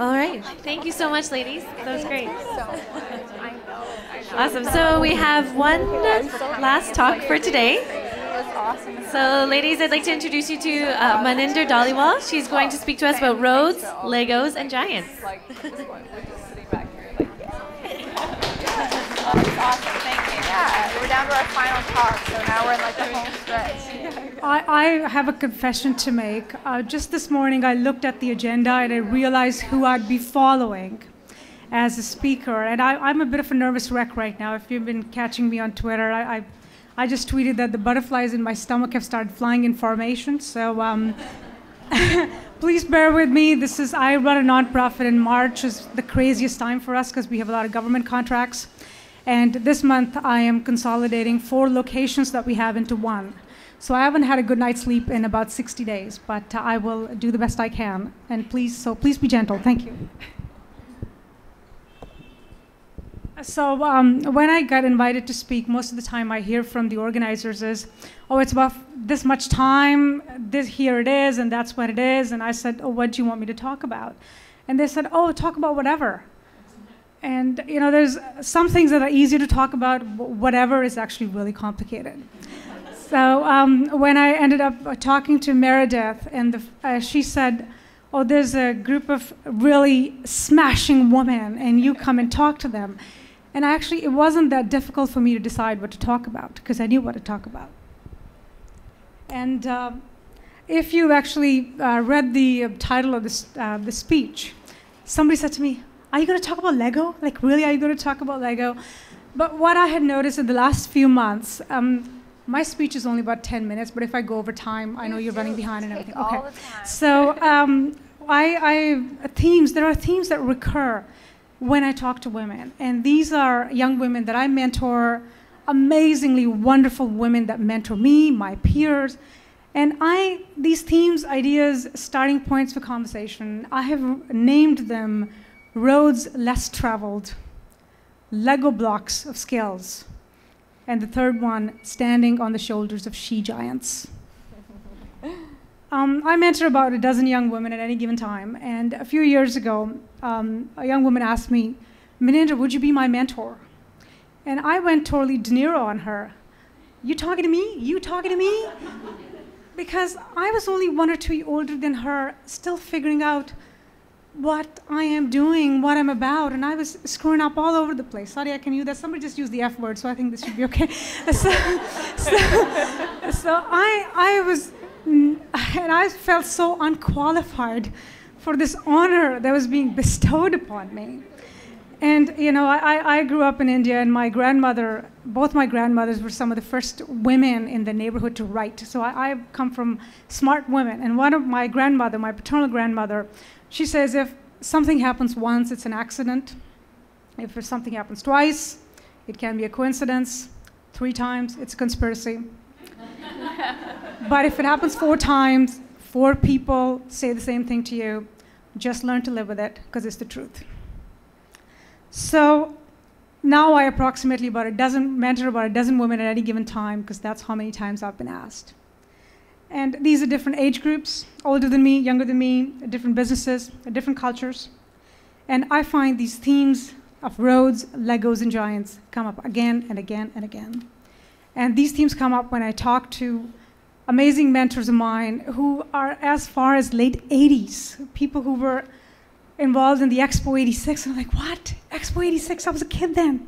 All right. Thank you so much, ladies. That was great. So I know. Awesome. So we have one last talk for today. It was awesome. So, ladies, I'd like to introduce you to Maninder Dhaliwal. She's going to speak to us about roads, Legos, and giants. Like, we're just sitting back here, like, it's awesome. Thank you. Yeah, we're down to our final talk, so now we're in like the home stretch. I have a confession to make. Just this morning, I looked at the agenda and I realized who I'd be following as a speaker. And I'm a bit of a nervous wreck right now. If you've been catching me on Twitter, I just tweeted that the butterflies in my stomach have started flying in formation. So please bear with me. I run a nonprofit, and March is the craziest time for us because we have a lot of government contracts. And this month, I am consolidating 4 locations that we have into one. So I haven't had a good night's sleep in about 60 days, but I will do the best I can. And please be gentle. Thank you. So when I got invited to speak, most of the time I hear from the organizers is, oh, it's about this much time, here it is, and that's what it is. And I said, oh, what do you want me to talk about? And they said, oh, talk about whatever. And there's some things that are easier to talk about. Whatever is actually really complicated. So when I ended up talking to Meredith, and she said, oh, there's a group of really smashing women, and you come and talk to them. And actually, it wasn't that difficult for me to decide what to talk about, because I knew what to talk about. And if you actually read the title of the speech, somebody said to me, are you going to talk about Lego? Like, really, are you going to talk about Lego? But what I had noticed in the last few months, my speech is only about 10 minutes, but if I go over time, I know you're running behind and everything. Okay. All the time. So there are themes that recur when I talk to women. And these are young women that I mentor, amazingly wonderful women that mentor me, my peers. And these themes, ideas, starting points for conversation, I have named them roads less traveled, Lego blocks of skills, and the third one, standing on the shoulders of she-giants. I mentor about a dozen young women at any given time, and a few years ago, a young woman asked me, Maninder, would you be my mentor? And I went totally De Niro on her. You talking to me? You talking to me? Because I was only 1 or 2 years older than her, still figuring out what I am doing, what I'm about, and I was screwing up all over the place. Sorry, I can use that. Somebody just used the F word, so I think this should be okay. So I was, and I felt so unqualified for this honor that was being bestowed upon me. And I grew up in India, and both my grandmothers were some of the first women in the neighborhood to write. So I come from smart women, and one of my paternal grandmother, she says if something happens once, it's an accident. If something happens twice, it can be a coincidence. 3 times, it's a conspiracy. But if it happens 4 times, 4 people say the same thing to you, just learn to live with it, because it's the truth. So now I approximately mentor about a dozen women at any given time, because that's how many times I've been asked. And these are different age groups, older than me, younger than me, different businesses, different cultures. And I find these themes of roads, Legos, and giants come up again and again and again. And these themes come up when I talk to amazing mentors of mine who are as far as late 80s, people who were involved in the Expo 86. And I'm like, what? Expo 86? I was a kid then.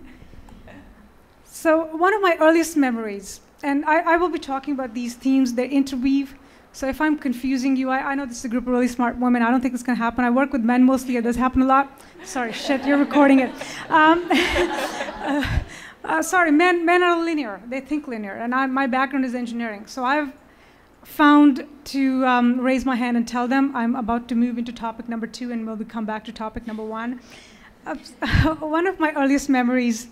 So one of my earliest memories, and I will be talking about these themes, they interweave. So if I'm confusing you, I know this is a group of really smart women. I don't think it's going to happen. I work with men mostly. It does happen a lot. Sorry, shit, you're recording it. Sorry, men are linear. They think linear. And my background is engineering. So I've found to raise my hand and tell them I'm about to move into topic number 2, and we'll come back to topic number 1. One of my earliest memories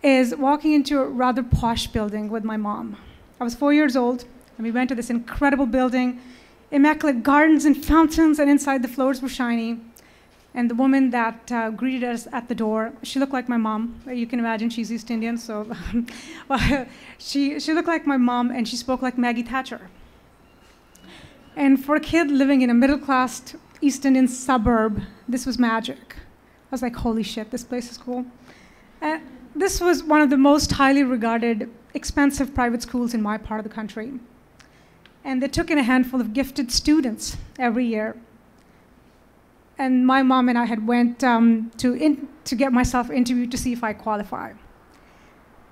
is walking into a rather posh building with my mom. I was 4 years old, and we went to this incredible building, immaculate gardens and fountains, and inside the floors were shiny. And the woman that greeted us at the door, she looked like my mom. You can imagine she's East Indian, so she looked like my mom, and she spoke like Maggie Thatcher. And for a kid living in a middle-class East Indian suburb. This was magic. I was like, holy shit, this place is cool. And this was one of the most highly regarded, expensive private schools in my part of the country. And they took in a handful of gifted students every year. And my mom and I had went to get myself interviewed to see if I qualify.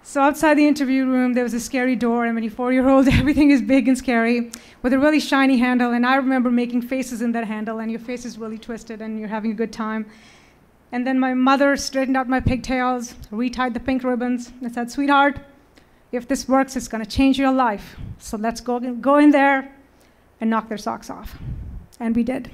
So outside the interview room, there was a scary door, and when you're 4-year-old, everything is big and scary, with a really shiny handle, and I remember making faces in that handle, and your face is really twisted, and you're having a good time. And then my mother straightened out my pigtails, retied the pink ribbons, and said, sweetheart, if this works, it's gonna change your life. So let's go in there and knock their socks off. And we did.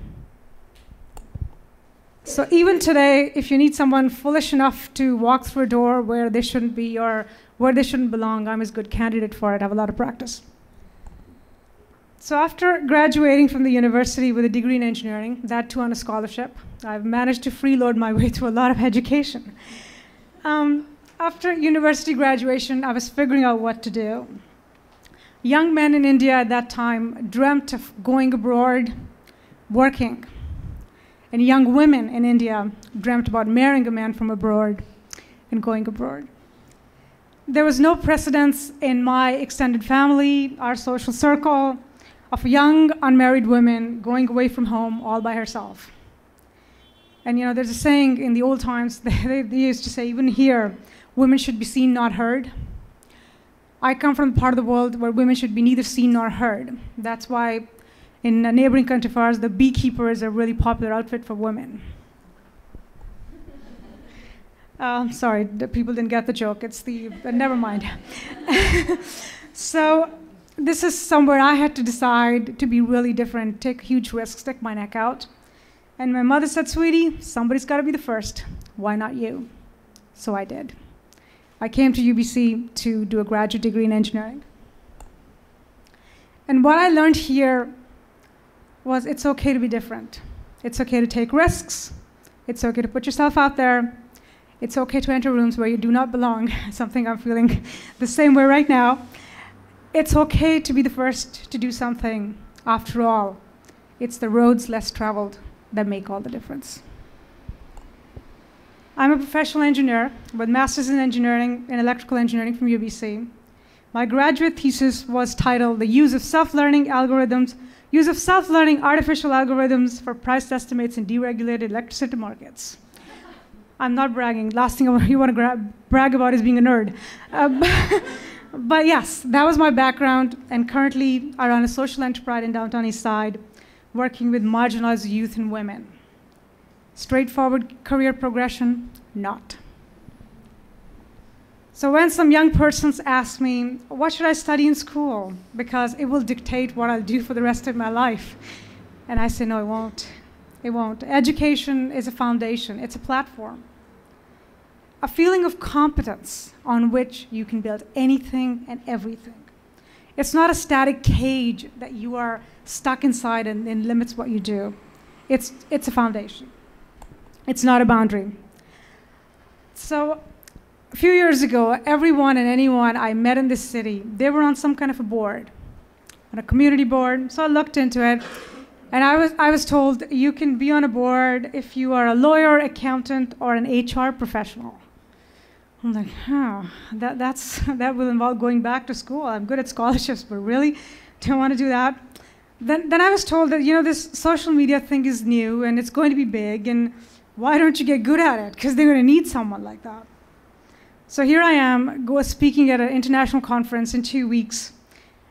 So even today, if you need someone foolish enough to walk through a door where they shouldn't be or where they shouldn't belong, I'm a good candidate for it. I have a lot of practice. So after graduating from the university with a degree in engineering, that too on a scholarship, I've managed to freeload my way through a lot of education. After university graduation, I was figuring out what to do. Young men in India at that time dreamt of going abroad, working. And young women in India dreamt about marrying a man from abroad and going abroad. There was no precedence in my extended family, our social circle, of young unmarried women going away from home all by herself. And there's a saying in the old times, they used to say, even here, women should be seen, not heard. I come from a part of the world where women should be neither seen nor heard. That's why in a neighboring country of ours, the beekeeper is a really popular outfit for women. Sorry, the people didn't get the joke. But never mind. So this is somewhere I had to decide to be really different, take huge risks, stick my neck out. And my mother said, sweetie, somebody's got to be the first. Why not you? So I did. I came to UBC to do a graduate degree in engineering. And what I learned here was it's okay to be different. It's okay to take risks. It's okay to put yourself out there. It's okay to enter rooms where you do not belong, something I'm feeling the same way right now. It's okay to be the first to do something. After all, it's the roads less traveled that make all the difference. I'm a professional engineer with Masters in Engineering in Electrical Engineering from UBC. My graduate thesis was titled The Use of Self-Learning Artificial Algorithms for Price Estimates in Deregulated Electricity Markets. I'm not bragging. Last thing you want to brag about is being a nerd. But yes, that was my background, and currently I run a social enterprise in downtown East Side, working with marginalized youth and women. Straightforward career progression? Not. So when some young persons ask me, what should I study in school? Because it will dictate what I'll do for the rest of my life. And I say, no, it won't. It won't. Education is a foundation. It's a platform. A feeling of competence on which you can build anything and everything. It's not a static cage that you are stuck inside and limits what you do. It's a foundation. It's not a boundary. So a few years ago, everyone and anyone I met in this city, they were on some kind of a board, on a community board. So I looked into it, and I was told you can be on a board if you are a lawyer, accountant, or an HR professional. I'm like, that will involve going back to school. I'm good at scholarships, but really, don't want to do that. Then I was told that this social media thing is new and it's going to be big, and why don't you get good at it? Because they're going to need someone like that. So here I am, speaking at an international conference in 2 weeks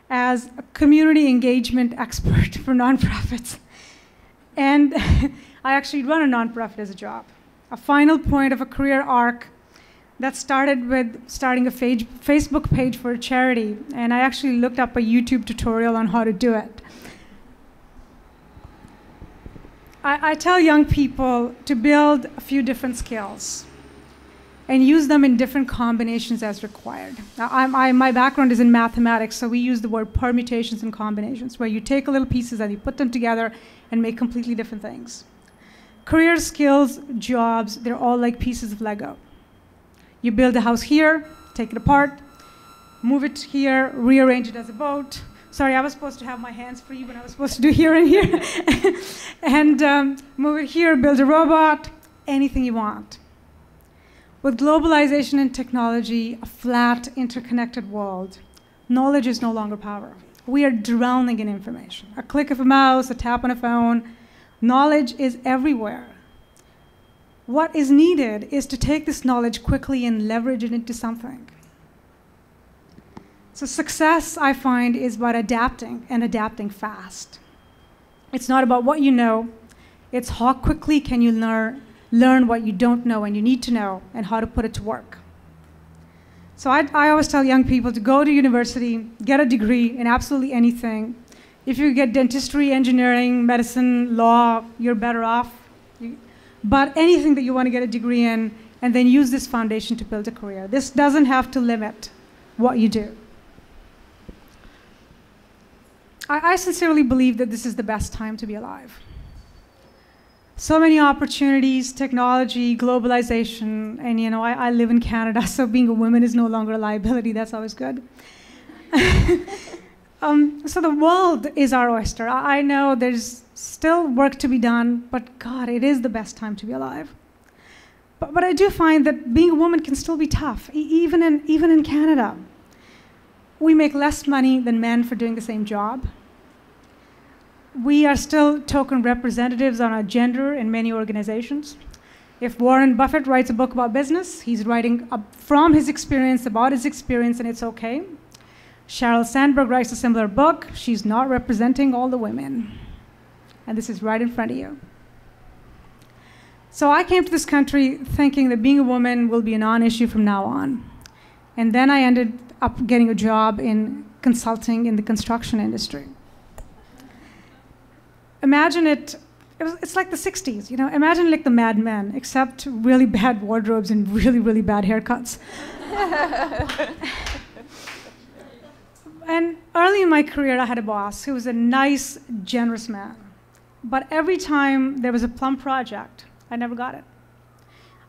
as a community engagement expert for nonprofits. And I actually run a nonprofit as a job. A final point of a career arc that started with starting a Facebook page for a charity. And I actually looked up a YouTube tutorial on how to do it. I tell young people to build a few different skills and use them in different combinations as required. Now, my background is in mathematics, so we use the word permutations and combinations, where you take little pieces and you put them together and make completely different things. Career skills, jobs, they're all like pieces of Lego. You build a house here, take it apart, move it here, rearrange it as a boat, Sorry, I was supposed to have my hands free, but I was supposed to do here and here. And move it here, build a robot, anything you want. With globalization and technology, a flat, interconnected world, knowledge is no longer power. We are drowning in information. A click of a mouse, a tap on a phone, knowledge is everywhere. What is needed is to take this knowledge quickly and leverage it into something. So success, I find, is about adapting and adapting fast. It's not about what you know. It's how quickly can you learn what you don't know and you need to know and how to put it to work. So I always tell young people to go to university, get a degree in absolutely anything. If you get dentistry, engineering, medicine, law, you're better off. But anything that you want to get a degree in, and then use this foundation to build a career. This doesn't have to limit what you do. I sincerely believe that this is the best time to be alive. So many opportunities, technology, globalization, and I live in Canada, so being a woman is no longer a liability. That's always good. So the world is our oyster. I know there's still work to be done, but God, it is the best time to be alive. But I do find that being a woman can still be tough, even in Canada. We make less money than men for doing the same job. We are still token representatives on our gender in many organizations. If Warren Buffett writes a book about business, he's writing from his experience, about his experience, and it's okay. Sheryl Sandberg writes a similar book. She's not representing all the women. And this is right in front of you. So I came to this country thinking that being a woman will be a non-issue from now on. And then I ended up getting a job in consulting in the construction industry. Imagine it's like the 60s, Imagine like the Mad Men, except really bad wardrobes and really, really bad haircuts. And early in my career, I had a boss who was a nice, generous man. But every time there was a plum project, I never got it.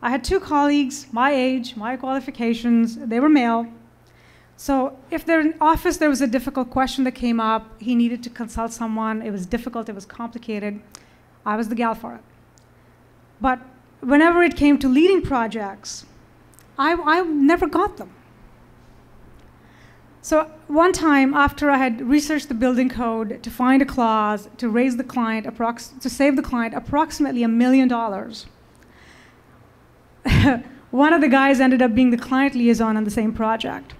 I had 2 colleagues, my age, my qualifications, they were male. So if they're in office, there was a difficult question that came up, he needed to consult someone, it was difficult, it was complicated, I was the gal for it. But whenever it came to leading projects, I never got them. So one time, after I had researched the building code to find a clause to raise the client, to save the client approximately $1 million, one of the guys ended up being the client liaison on the same project.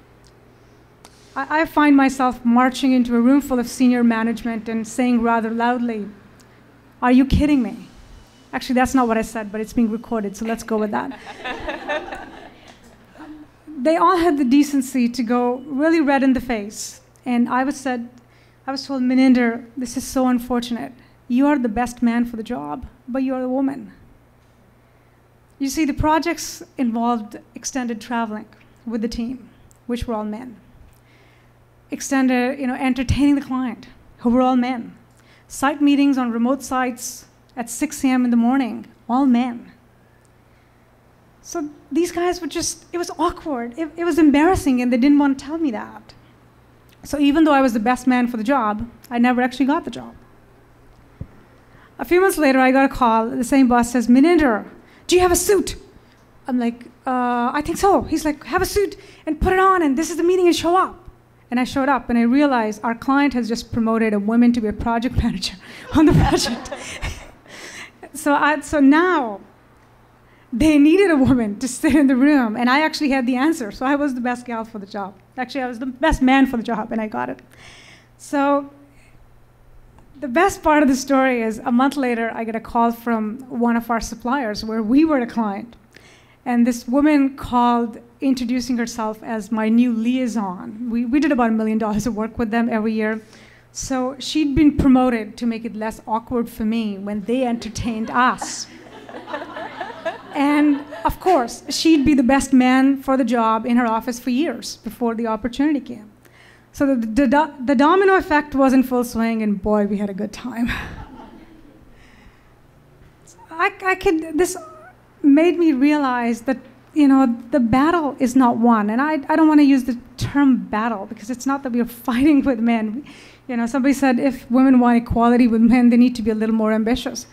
I find myself marching into a room full of senior management and saying rather loudly, "Are you kidding me?" Actually, that's not what I said, but it's being recorded, so let's go with that. They all had the decency to go really red in the face. And I was told, "Maninder, this is so unfortunate. You are the best man for the job, but you are a woman." You see, the projects involved extended traveling with the team, which were all men. Extended, entertaining the client, who were all men. Site meetings on remote sites at 6 a.m. in the morning, all men. So these guys were it was awkward. It was embarrassing, and they didn't want to tell me that. So even though I was the best man for the job, I never actually got the job. A few months later, I got a call. The same boss says, "Maninder, do you have a suit?" I'm like, "I think so." He's like, "Have a suit and put it on, and this is the meeting, and show up." And I showed up, and I realized our client has just promoted a woman to be a project manager on the project. So now they needed a woman to sit in the room, and I actually had the answer. So I was the best gal for the job. Actually, I was the best man for the job, and I got it. So the best part of the story is a month later, I get a call from one of our suppliers where we were the client. And this woman called, introducing herself as my new liaison. We did about $1 million of work with them every year. So she'd been promoted to make it less awkward for me when they entertained us. And of course, she'd be the best man for the job in her office for years before the opportunity came. So the domino effect was in full swing, and boy, we had a good time. This made me realize that the battle is not won. And I don't want to use the term battle because it's not that we are fighting with men. Somebody said if women want equality with men, they need to be a little more ambitious.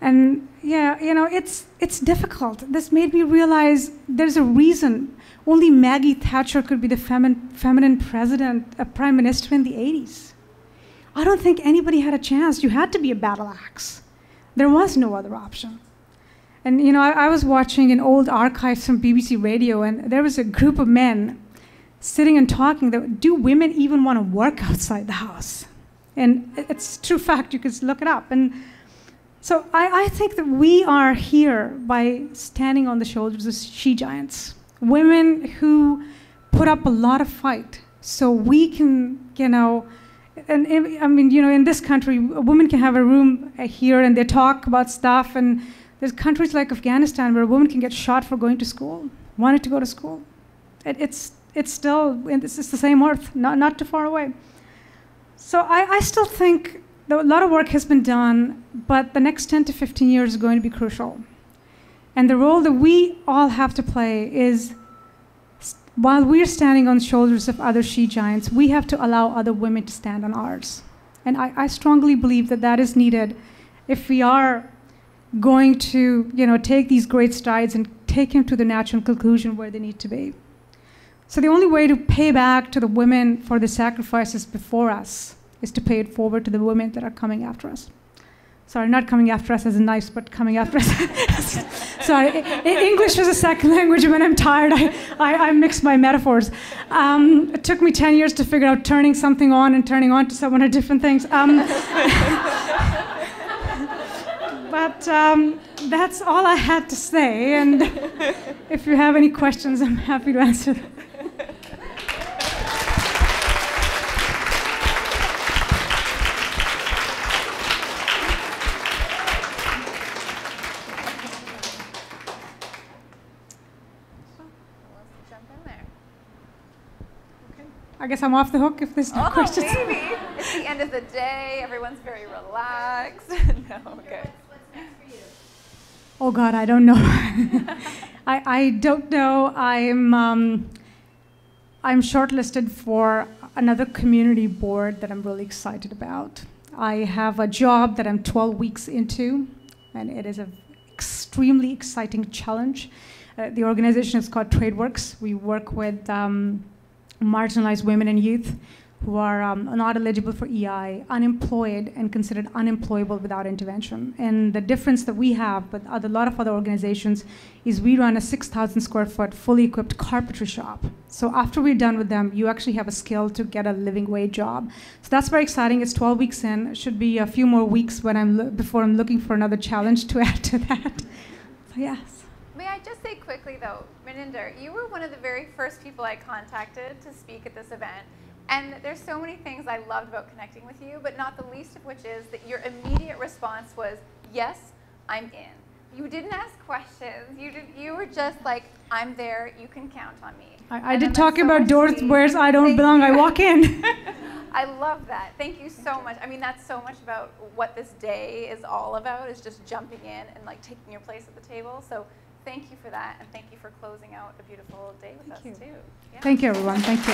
And yeah, it's difficult. This made me realize there's a reason only Maggie Thatcher could be the feminine president, a prime minister in the 80s. I don't think anybody had a chance. You had to be a battle axe. There was no other option. And I was watching an old archive from BBC Radio, and there was a group of men sitting and talking. Do women even want to work outside the house? And it's a true fact. You could look it up. And so I think that we are here by standing on the shoulders of she-giants, women who put up a lot of fight so we can, in this country, a woman can have a room here and they talk about stuff, and there's countries like Afghanistan where a woman can get shot for going to school, wanted to go to school. It's the same earth, not too far away. So I still think a lot of work has been done, but the next 10 to 15 years is going to be crucial. And the role that we all have to play is, while we're standing on the shoulders of other she-giants, we have to allow other women to stand on ours. And I strongly believe that is needed if we are going to take these great strides and take them to the natural conclusion where they need to be. So the only way to pay back to the women for the sacrifices before us is to pay it forward to the women that are coming after us. Sorry, not coming after us as a knife, but coming after us. Sorry, English is a second language, and when I'm tired, I mix my metaphors. It took me 10 years to figure out turning something on and turning on to someone are different things. But that's all I had to say, and if you have any questions, I'm happy to answer them. I guess I'm off the hook if there's no questions. Maybe. It's the end of the day. Everyone's very relaxed. No, okay. What's next for you? Oh God, I don't know. I don't know. I'm shortlisted for another community board that I'm really excited about. I have a job that I'm 12 weeks into, and it is an extremely exciting challenge. The organization is called TradeWorks. We work with marginalized women and youth who are not eligible for EI, unemployed, and considered unemployable without intervention. And the difference that we have with a lot of other organizations is we run a 6,000 square foot fully equipped carpentry shop. So after we're done with them, you actually have a skill to get a living wage job. So that's very exciting. It's 12 weeks in. It should be a few more weeks before I'm looking for another challenge to add to that. So yes. May I just say quickly, though, Maninder, you were one of the very first people I contacted to speak at this event. And there's so many things I loved about connecting with you, but not the least of which is that your immediate response was, yes, I'm in. You didn't ask questions. You were just like, I'm there. You can count on me. I did talk about doors where I don't belong. I walk in. I love that. Thank you so much. I mean, that's so much about what this day is all about, is just jumping in and like taking your place at the table. So thank you for that, and thank you for closing out a beautiful day with us, too. Yeah. Thank you, everyone. Thank you.